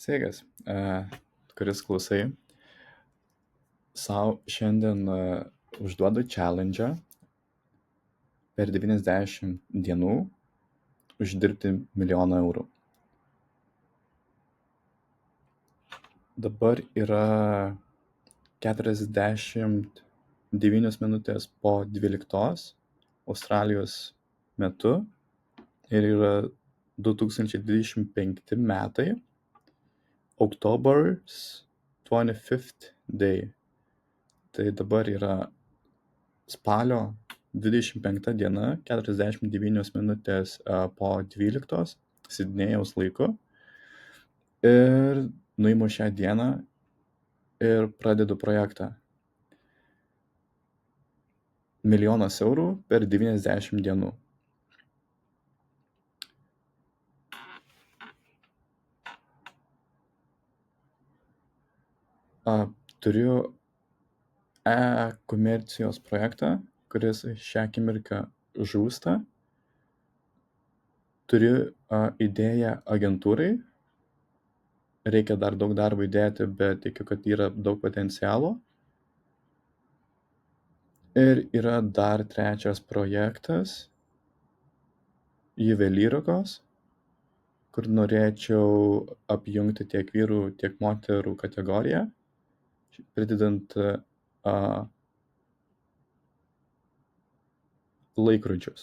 Sveikas, kuris klausai. Sau šiandien užduodu challenge per 90 dienų uždirbti €1 000 000. Dabar yra 49 minutės po 12 Australijos metu ir yra 2025 metai, October's 25th day. Tai dabar yra spalio 25 diena, 49 minutės po 12 Sidnėjaus laiku. Ir nuimu šią dieną ir pradedu projektą. €1 000 000 per 90 dienų. Turiu e-komercijos projektą, kuris šią akimirką žūsta. Turiu idėją agentūrai. Reikia dar daug darbo įdėti, bet tikiu, kad yra daug potencialo. Ir yra dar trečias projektas, juvelyrikos, kur norėčiau apjungti tiek vyrų, tiek moterų kategoriją, pridedant laikrodžius.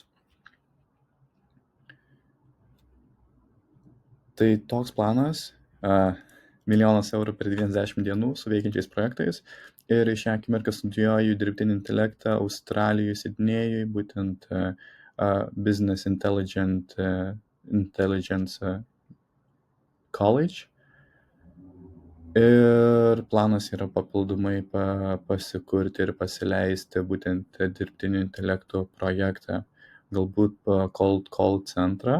Tai toks planas, €1 000 000 per 90 dienų su veikiančiais projektais. Ir šią akimirką studijuoju dirbtinį intelektą Australijoje, Sidnėjuje, būtent Business Intelligence College. Ir planas yra papildomai pasikurti ir pasileisti būtent dirbtinio intelekto projektą. Galbūt cold call centrą,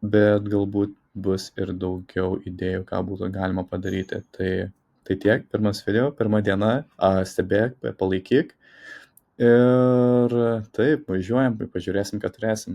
bet galbūt bus ir daugiau idėjų, ką būtų galima padaryti. Tai tiek, pirmas video, pirma diena, stebėk, palaikyk. Ir taip, važiuojam, pažiūrėsim, ką turėsim.